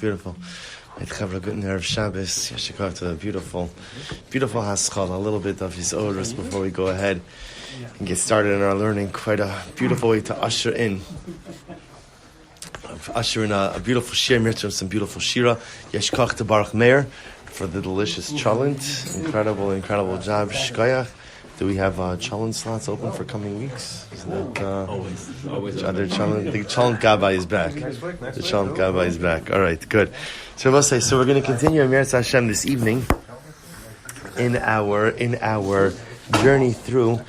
Beautiful. Shabbos, Yeshikar, beautiful haschal, a little bit of his orders before we go ahead and get started in our learning. Quite a beautiful way to usher in a beautiful shir, Mirtzim, some beautiful shira. Yeshikar to Baruch Meir for the delicious chalent. Incredible job. Shkoyach. Do we have chalent slots open for coming weeks? Isn't that always? The chalent Gabbai is back. The chalent Gabbai is back. All right, good. So we're going to continue Eretz Hashem this evening in our journey through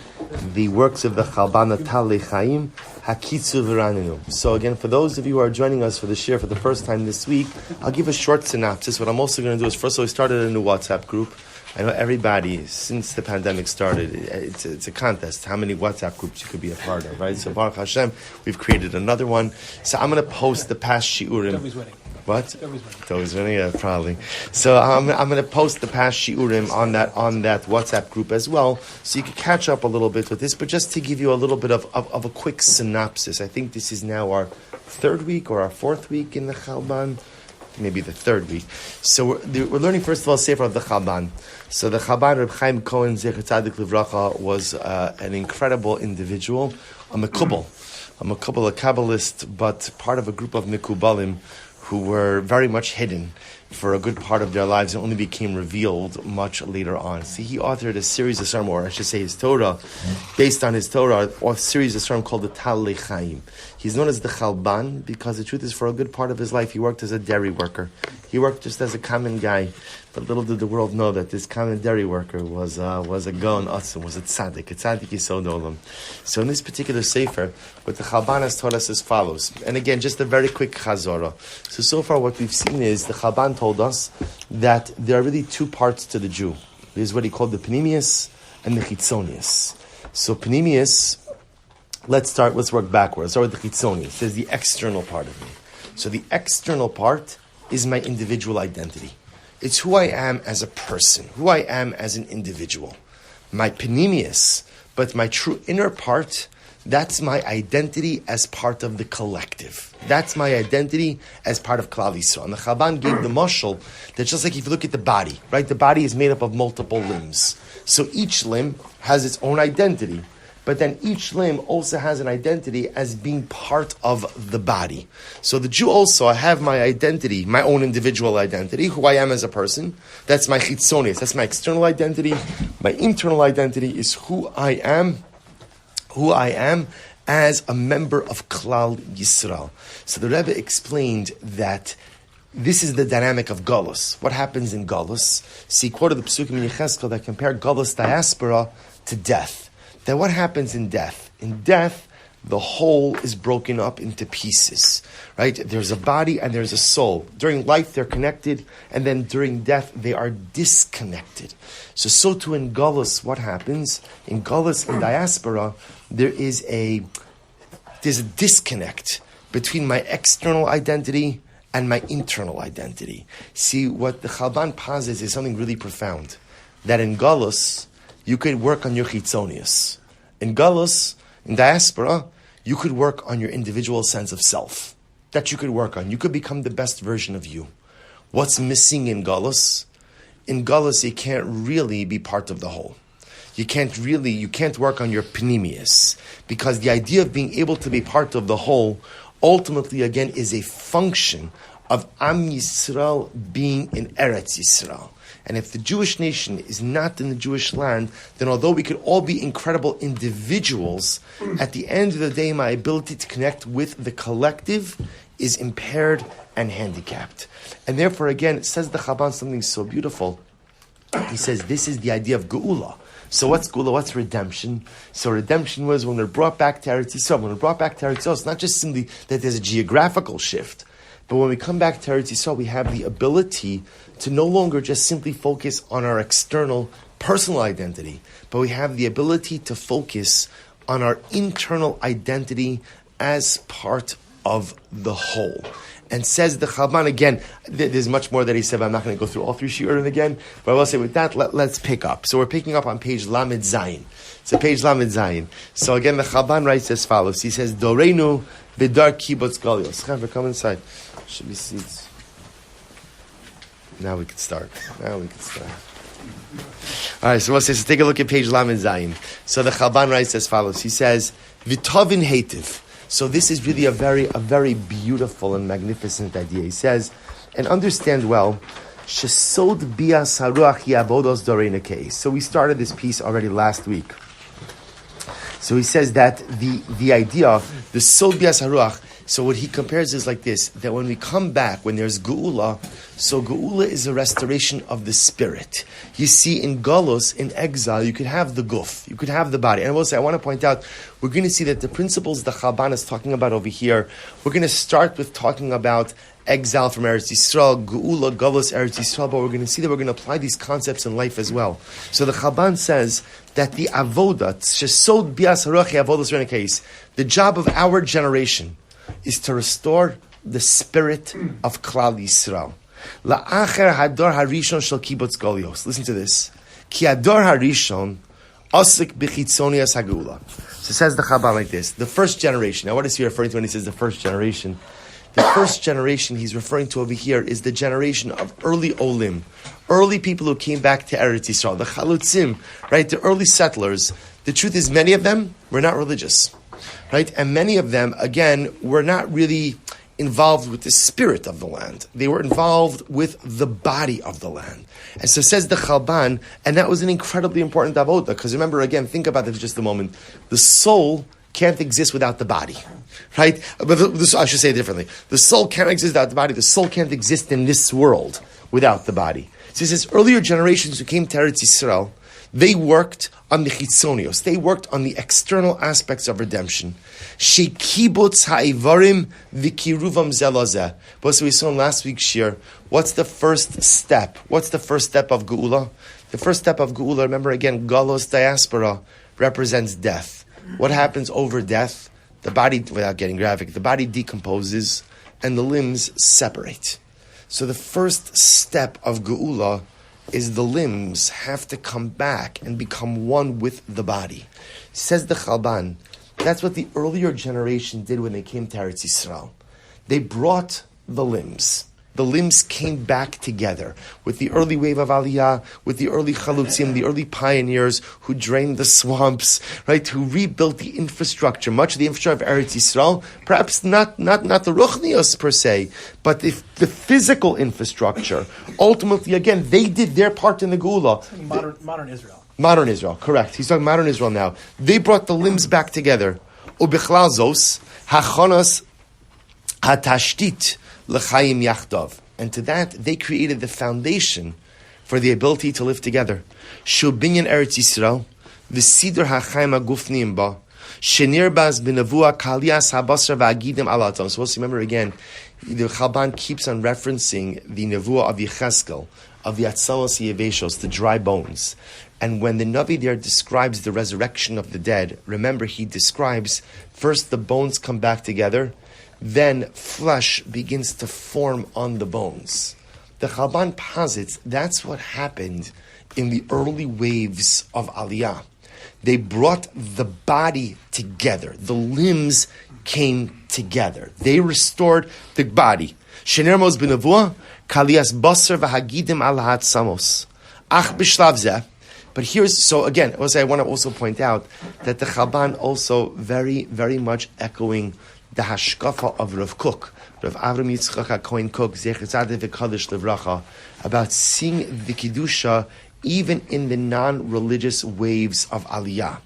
the works of the Chalban Talei Chaim, Hakitzu v'Raninu. So again, for those of you who are joining us for the shir for the first time this week, I'll give a short synopsis. What I'm also going to do is, first of all, we started a new WhatsApp group. I know everybody, since the pandemic started, it's a contest, how many WhatsApp groups you could be a part of, right? So Baruch Hashem, we've created another one. So I'm going to post the past shiurim. Toby's winning. What? Toby's winning, yeah, probably. So I'm going to post the past shiurim on that WhatsApp group as well, so you can catch up a little bit with this. But just to give you a little bit of a quick synopsis, I think this is now our third week or our fourth week in the Chalban. Maybe the third week. So we're learning, first of all, Sefer of the Chalban. So the Chalban, Reb Chaim Cohen, Zecher Tzadik Livracha, was an incredible individual, a Mekubal, a Kabbalist, but part of a group of Mekubalim who were very much hidden for a good part of their lives and only became revealed much later on. See, he authored a series of sermons, or I should say his Torah, based on his Torah, a series of sermons called the Talei Chaim. He's known as the Chalban because the truth is, for a good part of his life, he worked as a dairy worker. He worked just as a common guy, but little did the world know that this common dairy worker was a Gaon Atzum, was a tzaddik yisod olam. So in this particular sefer, what the Chalban has taught us as follows. And again, just a very quick chazorah. So far what we've seen is the Chalban told us that there are really two parts to the Jew. There's what he called the Pnimius and the Chitzonius. So Pnimius, let's work backwards. Start with the Chitzonius. It says the external part of me. So the external part is my individual identity. It's who I am as a person, who I am as an individual. My Pnimius, but my true inner part, that's my identity as part of the collective. That's my identity as part of Klal Yisrael. And the Chalban gave the mashal that just like if you look at the body, right? The body is made up of multiple limbs. So each limb has its own identity. But then each limb also has an identity as being part of the body. So the Jew also, I have my identity, my own individual identity, who I am as a person. That's my chitzonius, that's my external identity. My internal identity is who I am as a member of Klal Yisrael. So the Rebbe explained that this is the dynamic of Galus. What happens in Galus? See, he quoted the Psukim in Yechezkel that compare Galus diaspora to death. Then what happens in death? In death, the whole is broken up into pieces, right? There's a body and there's a soul. During life, they're connected, and then during death, they are disconnected. So too in Galus, what happens? In Galus, in diaspora, there's a disconnect between my external identity and my internal identity. See, what the Chalban posits is something really profound. That in Galus, you could work on your chitzonius. In Galus, in diaspora, you could work on your individual sense of self. That you could work on. You could become the best version of you. What's missing in Galus? In Galus, you can't really be part of the whole. You can't work on your pnimius. Because the idea of being able to be part of the whole, ultimately, again, is a function of Am Yisrael being in Eretz Yisrael. And if the Jewish nation is not in the Jewish land, then although we could all be incredible individuals, at the end of the day, my ability to connect with the collective is impaired and handicapped. And therefore, again, it says the Chalban something so beautiful. He says this is the idea of Geula. So what's Gula? What's redemption? So redemption was when we're brought back to Eretz Yisrael. When we're brought back to Eretz Yisrael, it's not just simply that there's a geographical shift, but when we come back to Eretz Yisrael, we have the ability to no longer just simply focus on our external personal identity, but we have the ability to focus on our internal identity as part of the whole. And says the Chalban again, there's much more that he said, but I'm not going to go through all three shiurim again, but I will say with that, let's pick up. So we're picking up on page Lamed Zayin. So page Lamed Zayin. So again, the Chalban writes as follows. He says, Doreinu v'dar kibbutz galios. Chavra, come inside. Should be seats. Now we can start. All right, so we'll say, so take a look at page Lamed Zayin. So the Chalban writes as follows. He says, V'tovin heitiv. So this is really a very beautiful and magnificent idea. He says, and understand well, Shesod bias haruach yabodos doreina keis. So we started this piece already last week. So he says that the idea, the sod bias haruach, so what he compares is like this, that when we come back, when there's geula, so geula is a restoration of the spirit. You see, in galus, in exile, you could have the guf, you could have the body. And I will say, I want to point out, we're going to see that the principles the Chalban is talking about over here, we're going to start with talking about exile from Eretz Yisrael, geula, galus, Eretz Yisrael, but we're going to see that we're going to apply these concepts in life as well. So the Chalban says that the avoda, shesod bias haruach avodos reina case, the job of our generation is to restore the spirit of Klal Yisrael. La'acher hador harishon shel kibbutz galios. Listen to this. Ki hador harishon asik b'chitzonias hagula. So says the Chalban like this. The first generation. Now what is he referring to when he says the first generation? The first generation he's referring to over here is the generation of early Olim. Early people who came back to Eretz Yisrael. The Chalutzim, right? The early settlers. The truth is many of them were not religious. Right? And many of them, again, were not really involved with the spirit of the land. They were involved with the body of the land. And so says the Chalban, and that was an incredibly important avoda, because remember, again, think about this for just a moment. The soul can't exist without the body. Right? But I should say it differently. The soul can't exist without the body. The soul can't exist in this world without the body. So he says, earlier generations who came to Eretz Yisrael, they worked on the chitzonios. They worked on the external aspects of redemption. Shekibutz ha'ivarim v'kiruvam zelazeh. But so we saw in last week's shir, what's the first step? What's the first step of geula? The first step of geula, remember again, galos diaspora represents death. What happens over death? The body, without getting graphic, the body decomposes and the limbs separate. So the first step of geula is the limbs have to come back and become one with the body. Says the Chalban, that's what the earlier generation did when they came to Eretz Yisrael. They brought the limbs. The limbs came back together with the early wave of Aliyah, with the early Chalutzim, the early pioneers who drained the swamps, right, who rebuilt the infrastructure, much of the infrastructure of Eretz Yisrael, perhaps not the Ruchnios per se, but the physical infrastructure. Ultimately, again, they did their part in the Geula. Modern Israel. Modern Israel, correct. He's talking modern Israel now. They brought the limbs back together. Ubichlal zos, hachonos hatashtit, l'chaim yachdav. And to that, they created the foundation for the ability to live together. Shubinyan Eretz Yisrael, v'sidr ha'chaim ha'gufniim ba, shenir baz b'navua kaliyas ha'basar v'agidim alatam. So let's remember again, the Chalban keeps on referencing the nevuah of Yecheskel, of the Atzalos Yeveshos, the dry bones. And when the Navi there describes the resurrection of the dead, remember he describes, first the bones come back together, then flesh begins to form on the bones. The Chalban posits that's what happened in the early waves of Aliyah. They brought the body together. The limbs came together. They restored the body. Shenermos b'nevuah, kaliyas basar v'hagidim al ha'atzamos. Ach b'shlav zeh. But here's, so again, I want to also point out that the Chalban also very, very much echoing the hashkafa of Rav Kook, Rav Avram Yitzchak HaKohen Kook, Zecher Tzaddik V'Kadosh Livracha, about seeing the Kedusha even in the non-religious waves of Aliyah,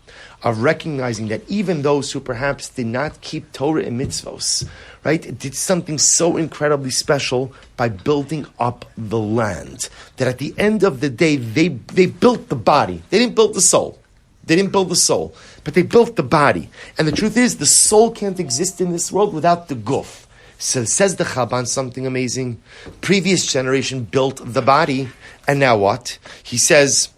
of recognizing that even those who perhaps did not keep Torah and mitzvos, right, did something so incredibly special by building up the land, that at the end of the day, they built the body. They didn't build the soul. They didn't build the soul, but they built the body. And the truth is, the soul can't exist in this world without the guf. So says the Chalban something amazing. Previous generation built the body, and now what? He says,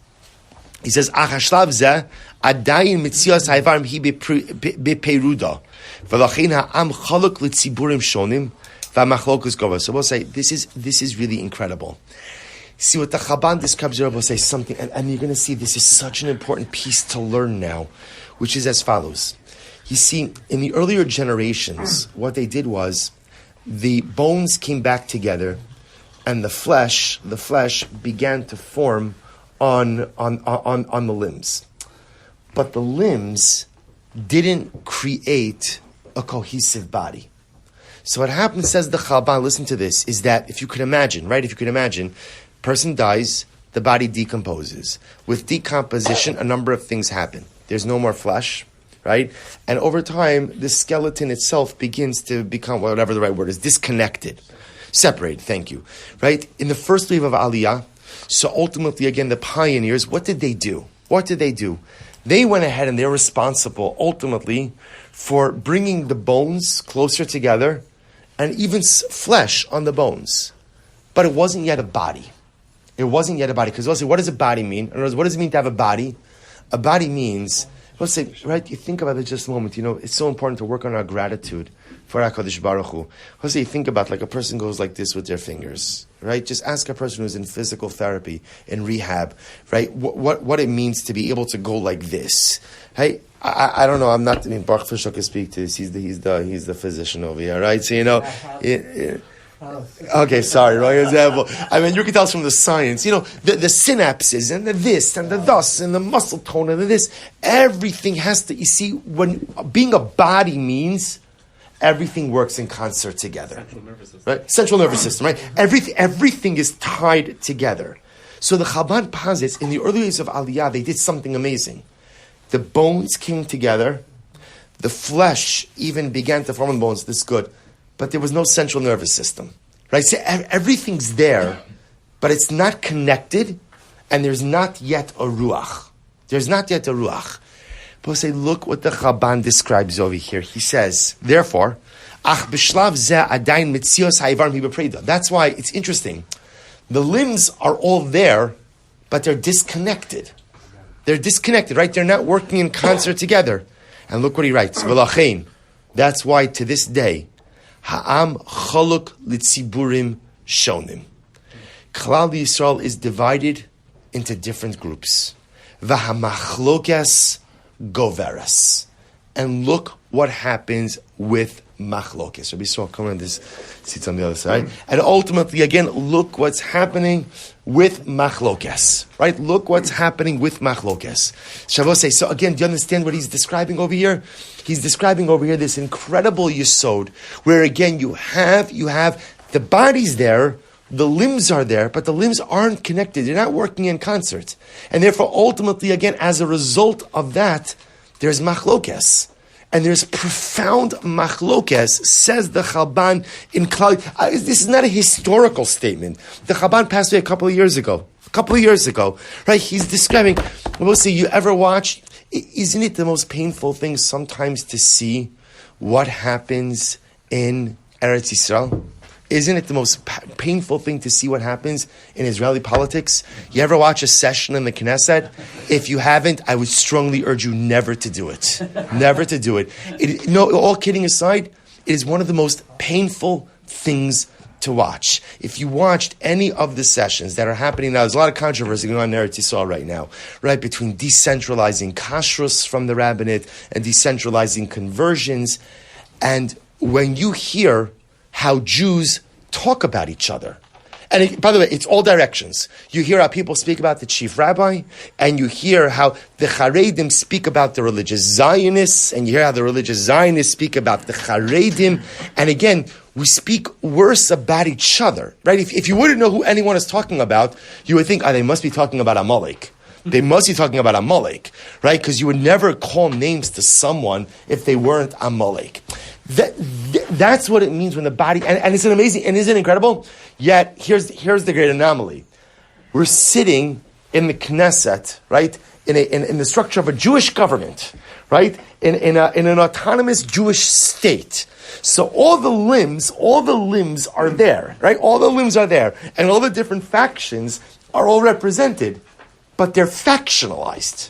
Achashlav zeh adayin mitzias ha'evarim hi beperuda, v'lachein ha'am chaluk l'tziburim shonim v'amachlokus gova. So we'll say this is really incredible. See what the Chalban describes. We'll say something, and you're going to see this is such an important piece to learn now, which is as follows. You see, in the earlier generations, what they did was, the bones came back together, and the flesh began to form on the limbs. But the limbs didn't create a cohesive body. So what happens, says the Chalban, listen to this, is that if you could imagine, person dies, the body decomposes. With decomposition, a number of things happen. There's no more flesh, right? And over time, the skeleton itself begins to become, whatever the right word is, disconnected. Separated, thank you. Right? In the first wave of Aliyah, so ultimately, again, the pioneers, what did they do? They went ahead and they're responsible, ultimately, for bringing the bones closer together and even flesh on the bones. But it wasn't yet a body. Because we'll say, what does a body mean? In other words, what does it mean to have a body? A body means, let's say, right, you think about it just a moment, it's so important to work on our gratitude for HaKadosh Baruch Hu. Let's say you think about, like, a person goes like this with their fingers, right? Just ask a person who's in physical therapy, in rehab, right, what it means to be able to go like this. Hey, I don't know, Baruch Fisher can speak to this, he's the physician over here, right? So, okay, sorry, wrong example. I mean, you can tell us from the science, the synapses and the this and the thus and the muscle tone and the this, everything has to, you see, when being a body means everything works in concert together. Central nervous system. Right? Central nervous system, right? Everything is tied together. So the Chalban posits, in the early days of Aliyah, they did something amazing. The bones came together, the flesh even began to form on the bones, this is good. But there was no central nervous system, right? So everything's there, but it's not connected, and there's not yet a ruach. But we'll say, look what the Chalban describes over here. He says, therefore, ach b'shlav zeh adayin mitzios ha'evarim hi bepreda. That's why it's interesting. The limbs are all there, but they're disconnected. Right? They're not working in concert together. And look what he writes. V'lachein. That's why to this day, Ha'am chaluk l'tziburim shonim. Klal Yisrael is divided into different groups. V'hamachlokas goveras. And look what happens with machlokes. Rabbi Yisrael, come on, this seats on the other side. And ultimately, again, look what's happening with machlokes. Right? Look what's happening with machlokes. Shavuot says, so again, do you understand what he's describing over here? He's describing over here this incredible yesod, where again, you have the body's there, the limbs are there, but the limbs aren't connected. They're not working in concert. And therefore, ultimately, again, as a result of that, there's machlokes. And there's profound machlokes, says the Chalban in Klal. This is not a historical statement. The Chalban passed away a couple of years ago, right? He's describing, we'll see, you ever watch, isn't it the most painful thing sometimes to see what happens in Eretz Yisrael? Isn't it the most painful thing to see what happens in Israeli politics? You ever watch a session in the Knesset? If you haven't, I would strongly urge you never to do it. Never to do it. All kidding aside, it is one of the most painful things to watch. If you watched any of the sessions that are happening now, there's a lot of controversy going on in Eretz Yisrael right now, right? Between decentralizing kashrus from the rabbinate and decentralizing conversions. And when you hear how Jews talk about each other, And by the way, it's all directions. You hear how people speak about the chief rabbi, and you hear how the Haredim speak about the religious Zionists, and you hear how the religious Zionists speak about the Haredim. And again, we speak worse about each other, right? If you wouldn't know who anyone is talking about, you would think, they must be talking about Amalek. They must be talking about Amalek, right? Because you would never call names to someone if they weren't Amalek. That's what it means when the body, and it's an amazing, and isn't it incredible? Yet, here's the great anomaly. We're sitting in the Knesset, right? In the structure of a Jewish government, right? In an autonomous Jewish state. So all the limbs are there, right? All the limbs are there. And all the different factions are all represented. But they're factionalized.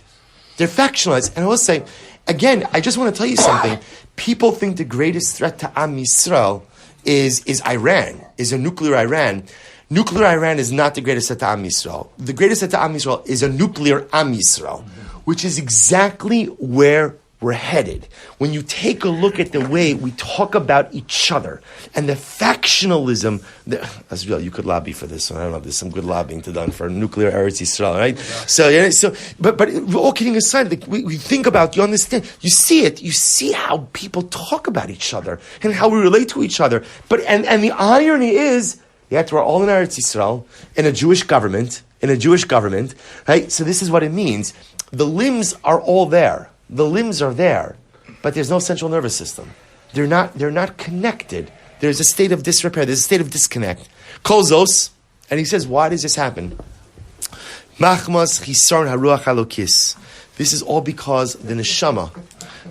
And I will say, again, I just want to tell you something. People think the greatest threat to Am Yisrael is Iran, is a nuclear Iran. Nuclear Iran is not the greatest threat to Am Yisrael. The greatest threat to Am Yisrael is a nuclear Am Yisrael, which is exactly where we're headed. When you take a look at the way we talk about each other and the factionalism, Azriel, you could lobby for this one. I don't know, there's some good lobbying to done for nuclear Eretz Yisrael, right? But all kidding aside, we think about, you understand, you see it, you see how people talk about each other and how we relate to each other. But and the irony is, yet we're all in Eretz Yisrael, in a Jewish government, right? So this is what it means. The limbs are all there. The limbs are there, but there's no central nervous system. They're not connected. There's a state of disrepair. There's a state of disconnect. Kolzos, and he says, why does this happen? Machmas chisarn haruach halokis. This is all because the neshama.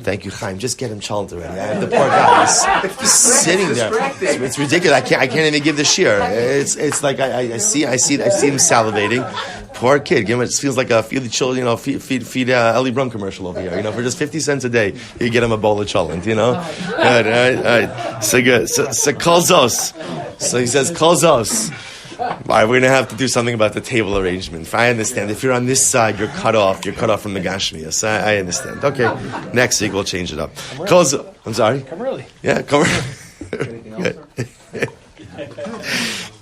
Thank you, Chaim. Just get him chalent already. The poor guy is sitting there. It's ridiculous. I can't even give the shear. It's like I see him salivating. Poor kid. It feels like a feed the children, feed Ellie Brum commercial over here. For just 50 cents a day, you get him a bowl of chalent. Good. All right. So good. So kolzos. So he says kolzos. All right, we're going to have to do something about the table arrangement. I understand. If you're on this side, you're cut off. You're cut off from the Gashmias. I understand. Okay, next week we'll change it up. I'm sorry? Come early. Yeah, come early.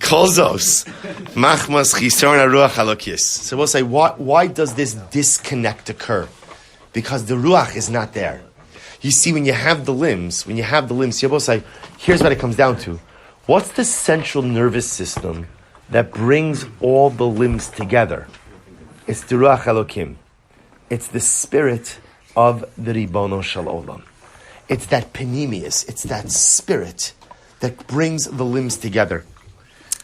Kolzos. Machmas chisarn haruach halokis. So we'll say, why does this disconnect occur? Because the ruach is not there. You see, when you have the limbs, you both say, here's what it comes down to. What's the central nervous system that brings all the limbs together? It's the Ruach Elokim. It's the spirit of the Ribono Shel Olam. It's that panemius. It's that spirit that brings the limbs together.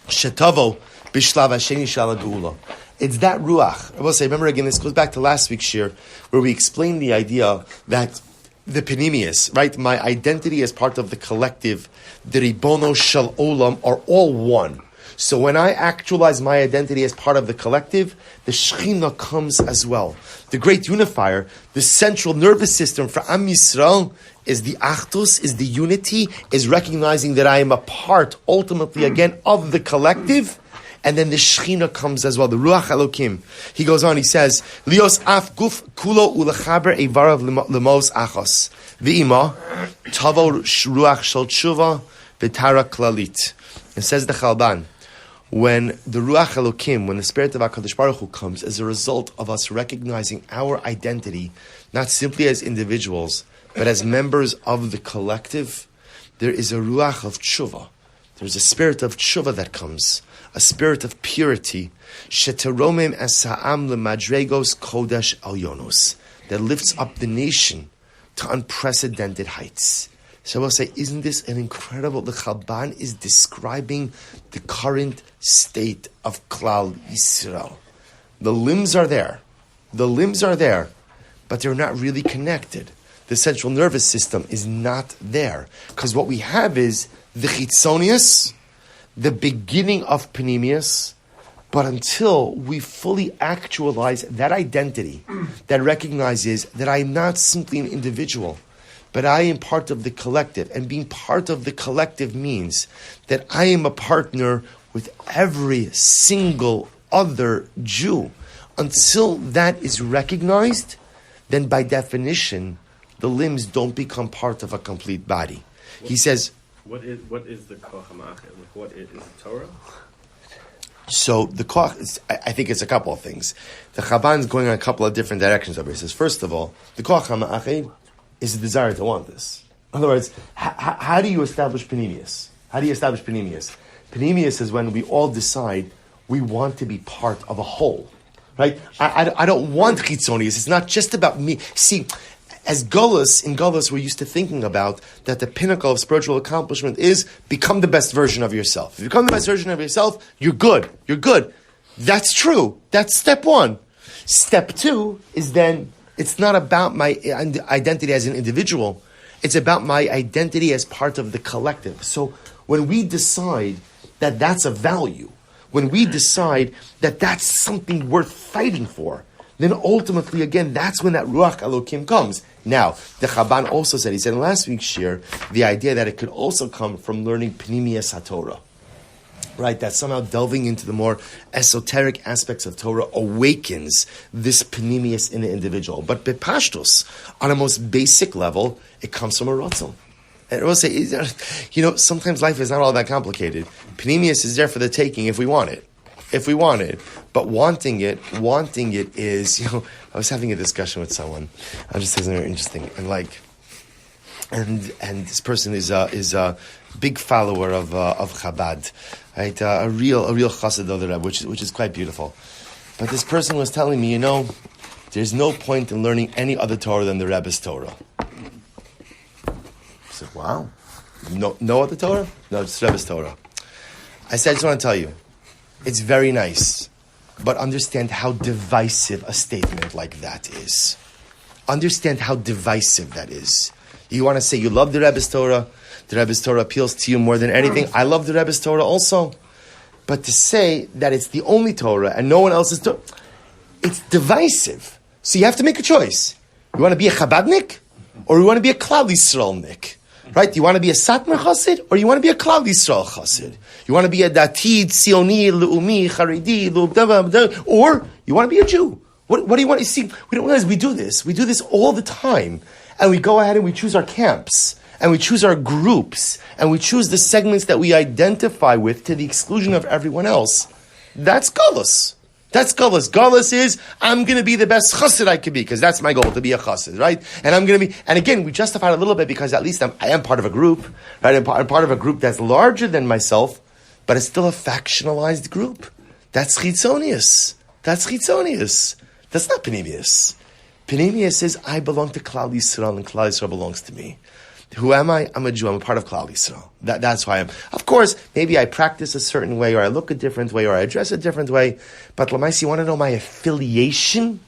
Shetavo b'shlav hasheni shel hagula. It's that Ruach. I will say, remember again, this goes back to last week's shir, where we explained the idea that the panemius, right? My identity as part of the collective, the Ribono Shel Olam, are all one. So when I actualize my identity as part of the collective, the Shekhinah comes as well. The great unifier, the central nervous system for Am Yisrael is the Achdus, is the unity, is recognizing that I am a part, ultimately again, of the collective. And then the Shekhinah comes as well, the Ruach Elokim. He goes on, he says, Lios af guf kulo ulechaber evarav lemos achos. V'ima, tavo ruach shel tshuva v'tara klalit. It says the Chalban, when the Ruach Elokim, when the Spirit of HaKadosh Baruch Hu comes as a result of us recognizing our identity, not simply as individuals, but as members of the collective, there is a Ruach of Tshuva. There's a spirit of Tshuva that comes, a spirit of purity, sheteromim es ha'am lemadregos kodesh elyonos, that lifts up the nation to unprecedented heights. So I will say, isn't this an incredible? The Chalban is describing the current state of Klal Yisrael. The limbs are there, but they're not really connected. The central nervous system is not there, because what we have is the chitzonius, the beginning of panemius, but until we fully actualize that identity that recognizes that I am not simply an individual, but I am part of the collective, and being part of the collective means that I am a partner with every single other Jew. Until that is recognized, then by definition, the limbs don't become part of a complete body. He says, What is the Koch HaMachir? What is the Torah? So the koach, I think it's a couple of things. The Chalban is going in a couple of different directions over here. He says, first of all, the koach hama'achid is a desire to want this. In other words, how do you establish panemius? How do you establish panemius? Panemius is when we all decide we want to be part of a whole, right? I don't want chitzonius. It's not just about me. See, in Gullus, we're used to thinking about that the pinnacle of spiritual accomplishment is become the best version of yourself. If you become the best version of yourself, you're good. You're good. That's true. That's step one. Step two is then, it's not about my identity as an individual. It's about my identity as part of the collective. So when we decide that that's a value, when we decide that that's something worth fighting for, then ultimately, again, that's when that Ruach Elokim comes. Now, the Chalban also said, he said in last week's shir, the idea that it could also come from learning Pnimiyas HaTorah. Right, that somehow delving into the more esoteric aspects of Torah awakens this Pnimiyas in the individual. But Bepashtus, on a most basic level, it comes from a Ratzon. And I will say, sometimes life is not all that complicated. Pnimiyas is there for the taking if we want it. If we want it. But wanting it is, I was having a discussion with someone. I'll just say something very interesting. And this person is a big follower of Chabad, right? A real chassid of the Rebbe, which is quite beautiful. But this person was telling me, there's no point in learning any other Torah than the Rebbe's Torah. I said, wow, no other Torah? No, it's Rebbe's Torah. I said, I just want to tell you, it's very nice, but understand how divisive a statement like that is. Understand how divisive that is. You want to say you love the Rebbe's Torah appeals to you more than anything. I love the Rebbe's Torah also. But to say that it's the only Torah and no one else's Torah, it's divisive. So you have to make a choice. You want to be a Chabadnik or you want to be a Klal Yisraelnik? Right? You want to be a Satmar Chassid or you want to be a Klal Yisrael Chassid? You want to be a Datid, Sioni, Le'umi, Charidi, or you want to be a Jew? What do you want? You see, we don't realize we do this. We do this all the time. And we go ahead and we choose our camps. And we choose our groups. And we choose the segments that we identify with to the exclusion of everyone else. That's Gullus. That's Gullus. Gullus is, I'm going to be the best chassid I can be, because that's my goal, to be a chassid, right? And I'm going to be, and again, we justify it a little bit because at least I am part of a group, right? I'm part of a group that's larger than myself, but it's still a factionalized group. That's chitzonius. That's not panemius. Panemius is, I belong to Klal Yisrael, and Klal Yisrael belongs to me. Who am I? I'm a Jew. I'm a part of Klal Yisrael. That's who I am. Of course, maybe I practice a certain way, or I look a different way, or I dress a different way. But Lamaisi, you want to know my affiliation?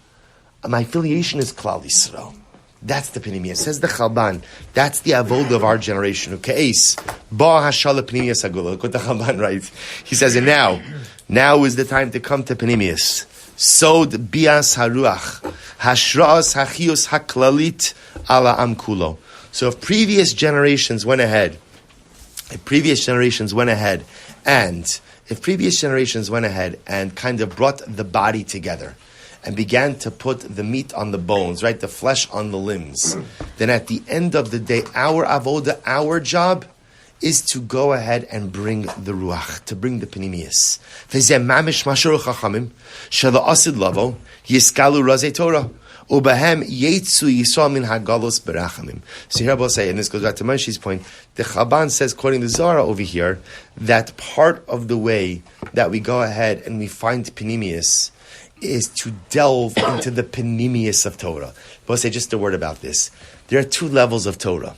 My affiliation is Klal Yisrael. That's the Pnimiyas. Says the Chalban. That's the avoda of our generation. Ke'es. Ba hashala Pnimiyas agula. Look what the Chalban writes. He says, and now is the time to come to Pnimiyas. Sod bias haruach. Hashras hachios haklalit ala amkulo. So if previous generations went ahead, and kind of brought the body together and began to put the meat on the bones, right, the flesh on the limbs, then at the end of the day, our avoda, our job, is to go ahead and bring the ruach, to bring the panemius. V'zeh mamish mashur chachamim, shelo asid lavo, yiskalu razei Torah. Ubahem yetsu yisrael min hagalos berachamim. So here I will say, and this goes back to Moshe's point, the Chalban says, quoting the Zohar over here, that part of the way that we go ahead and we find panemius is to delve into the panemius of Torah. But I'll say just a word about this. There are two levels of Torah.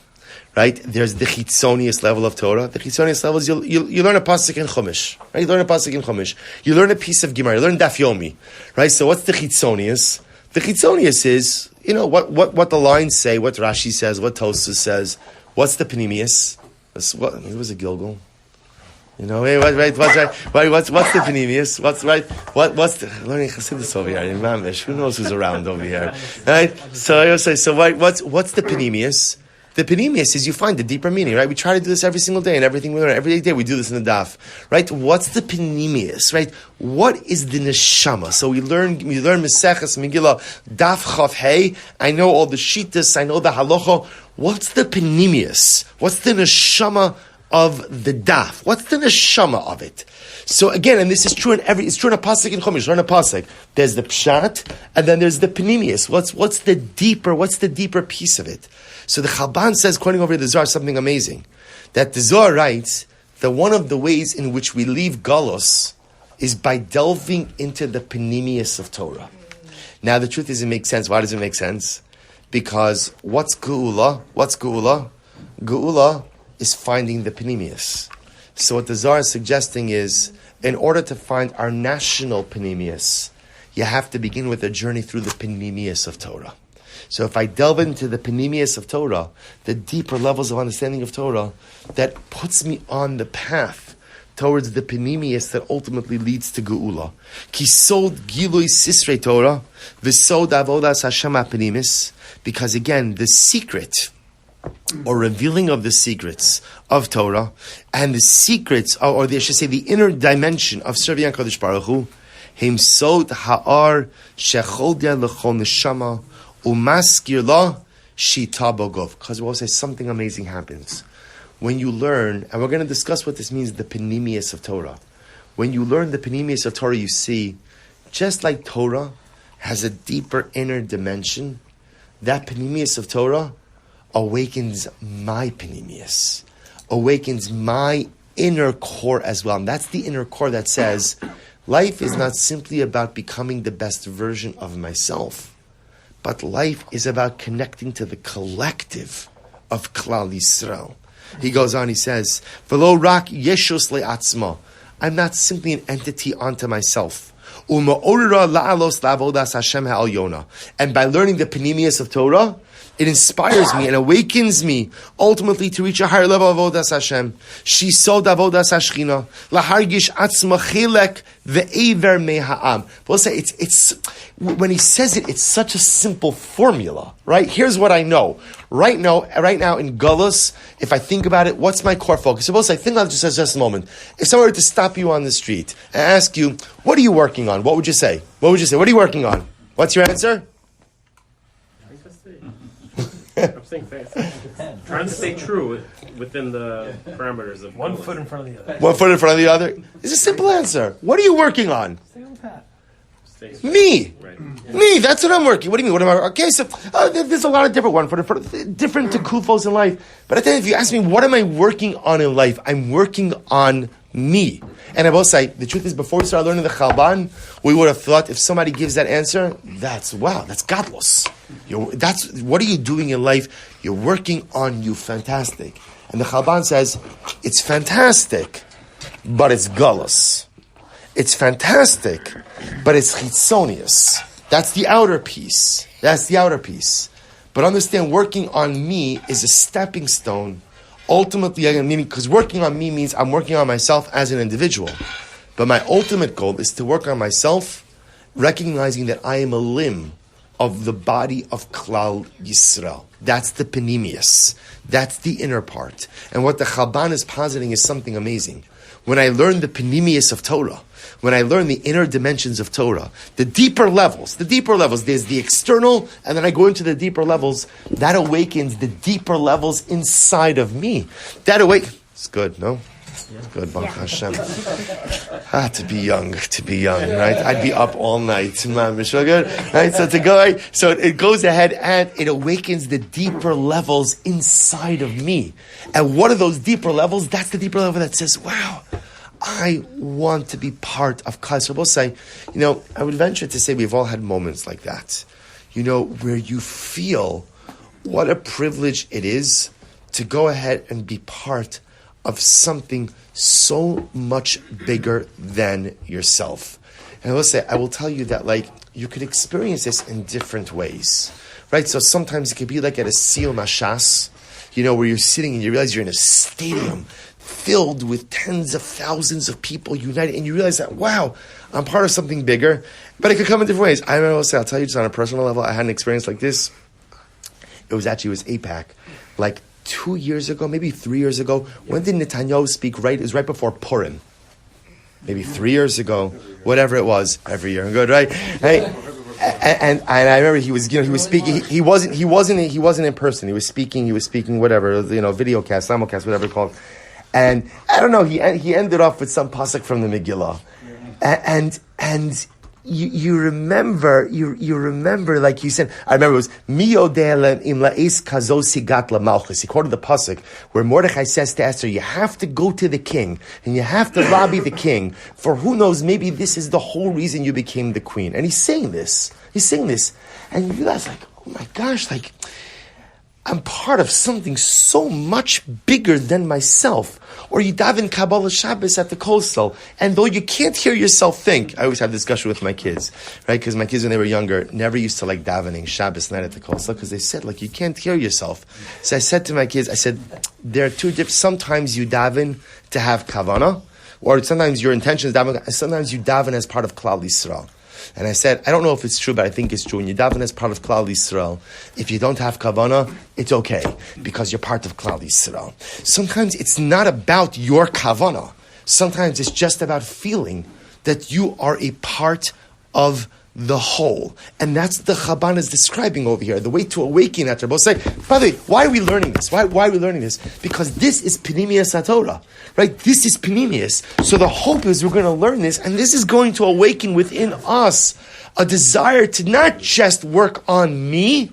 Right? There's the chitzonius level of Torah. The chitzonius level is you learn a pasuk in Chumash. Right? You learn a pasuk in Chumash. You learn a piece of Gemara. You learn Daf Yomi. Right? So what's the chitzonius? The chitzonius is, what the lines say, what Rashi says, what Tosfos says. What's the panemius? It was a Gilgal. What's the panemius? What's the learning Chassidus over here in Mamish? Who knows who's around over here? Right? So I say, what's the panemius? The panemius is you find the deeper meaning, right? We try to do this every single day, and everything we learn, every day we do this in the daf, right? What's the panemius, right? What is the neshama? So we learn Meseches Megillah, daf chav hey. I know all the shittas, I know the halacha. What's the panemius? What's the neshama of the daf? What's the neshama of it? So again, and this is true it's true in a pasuk in Chumash, in a pasuk. There's the pshat, and then there's the panemius. What's the deeper piece of it? So the Chalban says, quoting over the Zohar, something amazing. That the Zohar writes that one of the ways in which we leave Galus is by delving into the panemius of Torah. Now the truth is, it makes sense. Why does it make sense? Because what's Geula? Geula is finding the panemius. So what the Zohar is suggesting is, in order to find our national panemius, you have to begin with a journey through the panemius of Torah. So if I delve into the panemius of Torah, the deeper levels of understanding of Torah, that puts me on the path towards the panemius that ultimately leads to Geula. Ki sod gilui sisrei Torah, v'sod avodas Hashem ha'panimis, because again, the secret, or revealing of the secrets of Torah, and the secrets, or I should say the inner dimension of serving HaKadosh Baruch Hu, Heim sod ha'ar shechodia l'chol neshama umaskir la shita bogov. Because we'll say something amazing happens. When you learn, and we're going to discuss what this means, the panemius of Torah. When you learn the panemius of Torah, you see, just like Torah has a deeper inner dimension, that panemius of Torah awakens my panemius, awakens my inner core as well. And that's the inner core that says, life is not simply about becoming the best version of myself, but life is about connecting to the collective of Klal Yisrael. He goes on, he says, V'lo rak yeshus le'atzma. I'm not simply an entity unto myself. U'ma'orira la'alos la'avodas Hashem ha'alyona. And by learning the panemius of Torah, it inspires me and awakens me ultimately to reach a higher level of Avodas Hashem. Shisod Avodas Hashchina. Lahargish atzma chilek ve'ever meha'am. But we'll say it's when he says it, it's such a simple formula, right? Here's what I know. Right now in Gullus, if I think about it, what's my core focus? Suppose I think about it just a moment. If someone were to stop you on the street and ask you, what are you working on? What would you say? What are you working on? What's your answer? I'm saying fast. Trying to stay true within the parameters of one foot in front of the other. One foot in front of the other? It's a simple answer. What are you working on? Stay on pat. Me. Right. Me. That's what I'm working. What do you mean? What am I? Okay, so there's a lot of different one for different tekufos in life. But I think if you ask me, what am I working on in life? I'm working on me. And I will say, the truth is, before we started learning the Chalban, we would have thought if somebody gives that answer, that's godless. What are you doing in life? You're working on you. Fantastic. And the Chalban says, it's fantastic, but it's gullus. It's fantastic, but it's chitzonius. That's the outer piece. But understand, working on me is a stepping stone. Ultimately, meaning, because working on me means I'm working on myself as an individual. But my ultimate goal is to work on myself, recognizing that I am a limb of the body of Klal Yisrael. That's the panemius. That's the inner part. And what the Chalban is positing is something amazing. When I learn the panemius of Torah, when I learn the inner dimensions of Torah, the deeper levels, there's the external, and then I go into the deeper levels, that awakens the deeper levels inside of me. It's good, no? It's good, Baruch Hashem. To be young, right? I'd be up all night, right? So it goes ahead and it awakens the deeper levels inside of me. And what are those deeper levels? That's the deeper level that says, wow, I want to be part of Klal Yisrael. We'll say, I would venture to say we've all had moments like that, where you feel what a privilege it is to go ahead and be part of something so much bigger than yourself. And I will tell you that, you could experience this in different ways, right? So sometimes it could be like at a Siyum Hashas, where you're sitting and you realize you're in a stadium filled with tens of thousands of people united, and you realize that, wow, I'm part of something bigger. But it could come in different ways. I'll tell you just on a personal level, I had an experience like this. It was APAC, 2 years ago, maybe 3 years ago. When did Netanyahu speak? It was right before Purim. Maybe 3 years ago, whatever it was. Every year, good, right? Hey, and I remember he was speaking. He wasn't in person. He was speaking whatever, video cast, simulcast, whatever it's called. And I don't know, he ended off with some pasuk from the Megillah. And you remember, like you said, I remember it was Mio De'elem im la'is kazo sigat lamalchus. He quoted the pasuk where Mordechai says to Esther, you have to go to the king and you have to lobby the king for who knows, maybe this is the whole reason you became the queen. And he's saying this, and you realize like, oh my gosh, like I'm part of something so much bigger than myself. Or you daven Kabbalah Shabbos at the Kosel, and though you can't hear yourself think, I always have this discussion with my kids, right? Because my kids, when they were younger, never used to like davening Shabbos night at the Kosel, because they said, like, you can't hear yourself. So I said to my kids, I said, there are two different, sometimes you daven to have Kavanah, or sometimes your intention is daven, sometimes you daven as part of Klal Yisrael. And I said, I don't know if it's true, but I think it's true. When you daven as part of Klal Yisrael, if you don't have kavanah, it's okay, because you're part of Klal Yisrael. Sometimes it's not about your kavanah. Sometimes it's just about feeling that you are a part of the whole. And that's the Chalban is describing over here, the way to awaken at Rabbi say. By the way, why are we learning this? Why are we learning this? Because this is Pnimius HaTorah, right? This is Pnimius. So the hope is we're going to learn this, and this is going to awaken within us a desire to not just work on me,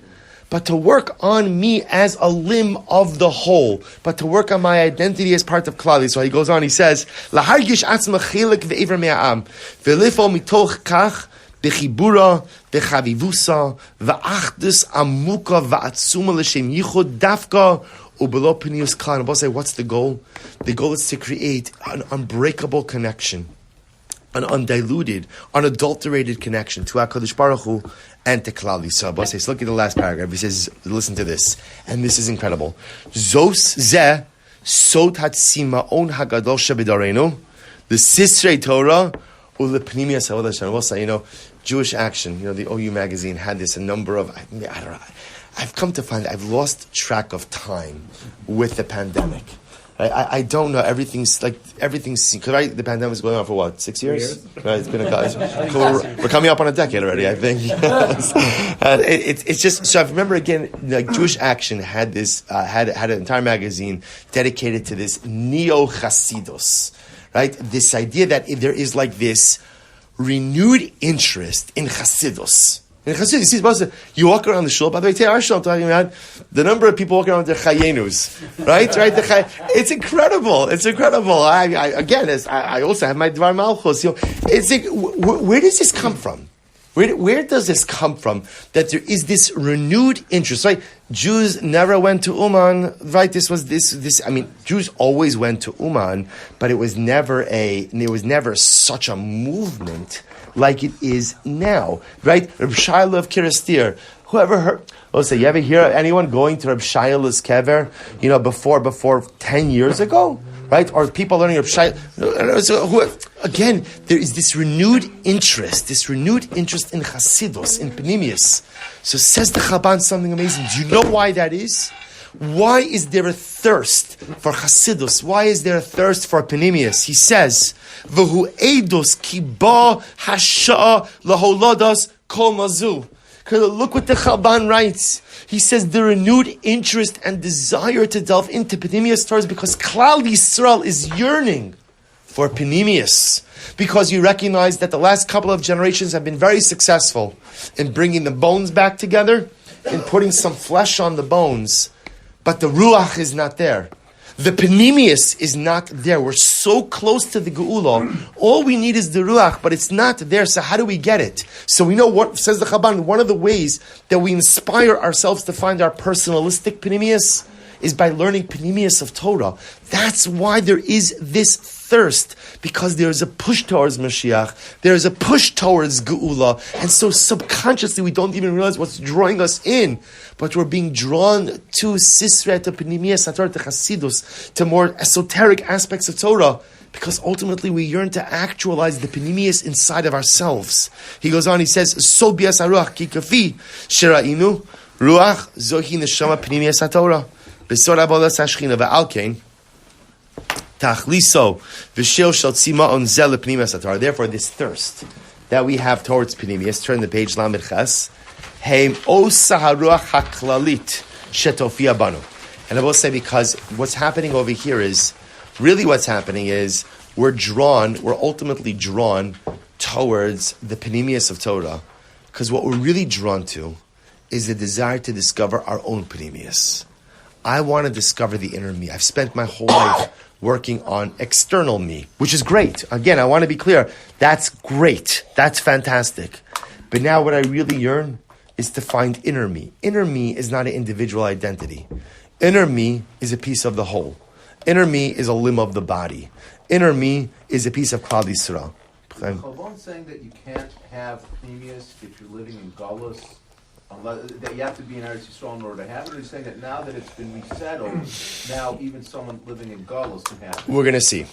but to work on me as a limb of the whole, but to work on my identity as part of Klali. So he goes on, he says, Lahargish atzma chelik ve'ever me'am, ve'lifo mitoch kach, bechibura, bechavivusa, va'achdus amuka va'atzuma l'shem yichud dafka, ubelo penius klan. And we'll say, what's the goal? The goal is to create an unbreakable connection, an undiluted, unadulterated connection to HaKadosh Baruch Hu and to Klal Yisrael. So look at the last paragraph. He says, listen to this. And this is incredible. Zos zeh sot hatzima on hagadol shebedarenu, the Sisrei Torah, u'lepnimiyas ha'avodah shalom. We'll say, Jewish Action, the OU magazine had this, a number of, I don't know, I've come to find I've lost track of time with the pandemic. I don't know. Everything's because the pandemic is going on for what, 6 years? Right, it's been we're coming up on a decade already, I think. It's just so. I remember again, like Jewish Action had this had an entire magazine dedicated to this neo Chassidus, right? This idea that there is like this renewed interest in Chassidus. In Chassidus, you walk around the shul. By the way, today our shul, I'm talking about the number of people walking around with their chayenus, right? It's incredible. It's incredible. I also have my Dvar Malchus. Where does this come from? Where does this come from? That there is this renewed interest, right? Jews never went to Uman, right? Jews always went to Uman, but it was never such a movement like it is now, right? Reb Shaila of Kirastir. Whoever heard? You ever hear anyone going to Reb Shaila's kever? Before 10 years ago, right? Or people learning Reb Shaila. Again, there is this renewed interest in Chassidus, in Pnimius. So says the Chalban something amazing. Do you know why that is? Why is there a thirst for Chassidus? Why is there a thirst for Pnimius? He says, "V'hu eidos ki ba hasha laholadas kol mazu." Look what the Chalban writes. He says the renewed interest and desire to delve into Pnimius stories because Klal Yisrael is yearning for Pnimius, because you recognize that the last couple of generations have been very successful in bringing the bones back together, in putting some flesh on the bones, but the Ruach is not there. The Pnimius is not there. We're so close to the Geula. All we need is the Ruach, but it's not there. So how do we get it? So we know what, says the Chalban, one of the ways that we inspire ourselves to find our personalistic Pnimius is by learning Pnimius of Torah. That's why there is this thirst, because there is a push towards Mashiach, there is a push towards Geula, and so subconsciously we don't even realize what's drawing us in, but we're being drawn to Sisra, to Pnimius HaTorah, to Chassidus, to more esoteric aspects of Torah, because ultimately we yearn to actualize the Pnimius inside of ourselves. He goes on, he says, So bias haruach ki kafi sherainu ruach zohi neshama Pnimius HaTorah besor avodas hashchina ve'alkein tachliso v'shil shel tzima on zel Pnimius HaTorah. Therefore, this thirst that we have towards Pnimius, turn the page Lamed Ches, heim osa haruach haklalit shetofia banu. And I will say, because what's happening over here is Really what's happening is we're ultimately drawn towards the panemius of Torah, because what we're really drawn to is the desire to discover our own panemius. I want to discover the inner me. I've spent my whole life working on external me, which is great. Again, I want to be clear. That's great. That's fantastic. But now what I really yearn is to find inner me. Inner me is not an individual identity. Inner me is a piece of the whole. Inner me is a limb of the body. Inner me is a piece of Klal Yisrael. Chalban saying that you can't have pneumius if you're living in Galus, that you have to be in Eretz Yisrael in order to have it. Or he's saying that now that it's been resettled, now even someone living in Galus can have it. We're going to see.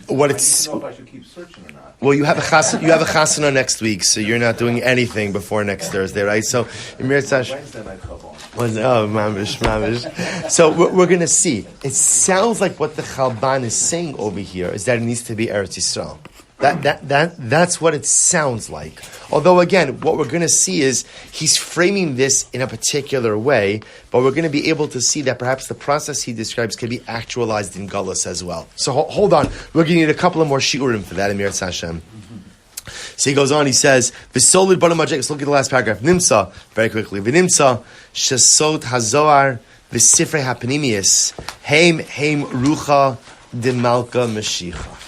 What it's. I don't know if I should keep searching or not. Well, you have a chasana next week, so you're not doing anything before next Thursday, right? So, Wednesday night Chalban. Oh, mamish. So we're going to see. It sounds like what the Chalban is saying over here is that it needs to be Eretz Yisrael. That's what it sounds like. Although, again, what we're going to see is he's framing this in a particular way, but we're going to be able to see that perhaps the process he describes can be actualized in Galus as well. So hold on. We're going to need a couple of more shiurim for that, Amir Hashem. So he goes on, he says, V'solid b'nam ha'jek, look at the last paragraph. Nimsa, very quickly. V'nimsa, shesod hazoar, v'sifrei ha'panimius, heim rucha de malka mashicha.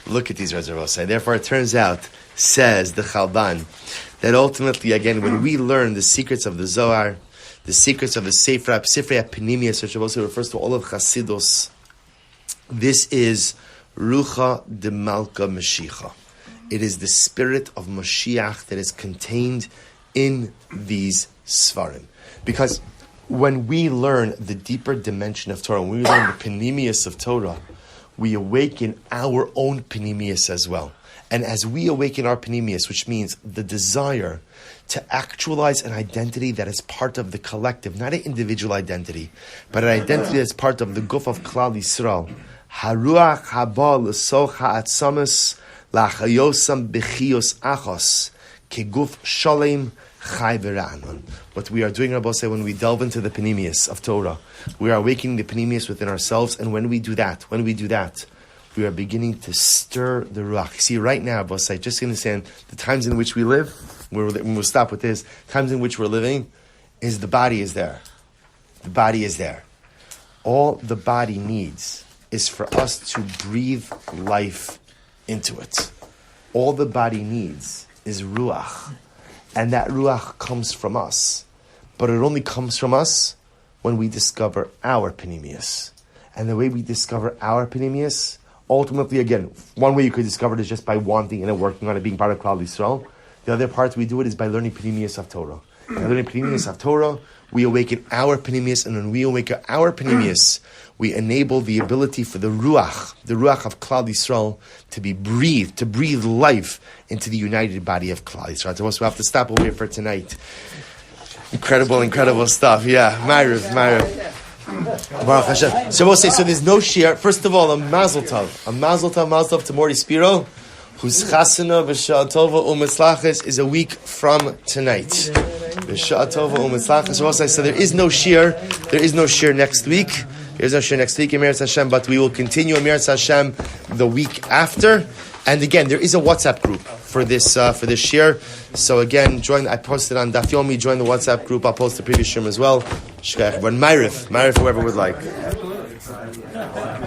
Look at these reservoirs. Therefore, it turns out, says the Chalban, that ultimately, again, when we learn the secrets of the Zohar, the secrets of the Sifrei HaPnimius, which also refers to all of Chassidus, this is Rucha de Malka Mashiach. It is the spirit of Mashiach that is contained in these Svarim. Because when we learn the deeper dimension of Torah, when we learn the Pnimius of Torah, we awaken our own Pnimius as well. And as we awaken our Pnimius, which means the desire to actualize an identity that is part of the collective, not an individual identity, but an identity that's part of the Guf of Klal Yisrael. Haruach haba l'soch ha'atzamus la'chayosam b'chiyos achos keguf shalem chai v'ra'anon. What we are doing, Rabbi say, when we delve into the Pnimius of Torah, we are awakening the Pnimius within ourselves, and when we do that, we are beginning to stir the Ruach. See, right now, Rabbi say, just understand the times in which we live, we'll stop with this, times in which we're living, is the body is there. The body is there. All the body needs is for us to breathe life into it. All the body needs is Ruach. And that Ruach comes from us. But it only comes from us when we discover our Pnimius. And the way we discover our Pnimius, ultimately, again, one way you could discover it is just by wanting and working on it, being part of Klal Yisrael. The other part we do it is by learning Pnimius of Torah. By learning Pnimius of Torah, we awaken our Pnimius, and when we awaken our Pnimius, we enable the ability for the Ruach of Klal Yisrael to be breathed, to breathe life into the united body of Klal Yisrael. So we'll have to stop over here for tonight. Incredible stuff. Yeah, Ma'ariv. Baruch Hashem. So we'll say, so there's no shir. First of all, a mazel tov to Morty Spiro, whose chasana b'sha'a tova u'mitzlachas is a week from tonight. B'sha'a tova u'mitzlachas. So we'll say, so there is no shir. There is no shir next week. There's no shir next week, Amir Hashem, but we will continue Amir Hashem the week after. And again, there is a WhatsApp group for this shir. So again, join. I posted on Daf Yomi. Join the WhatsApp group. I'll post the previous shir as well. Shkach, but Ma'ariv, whoever would like.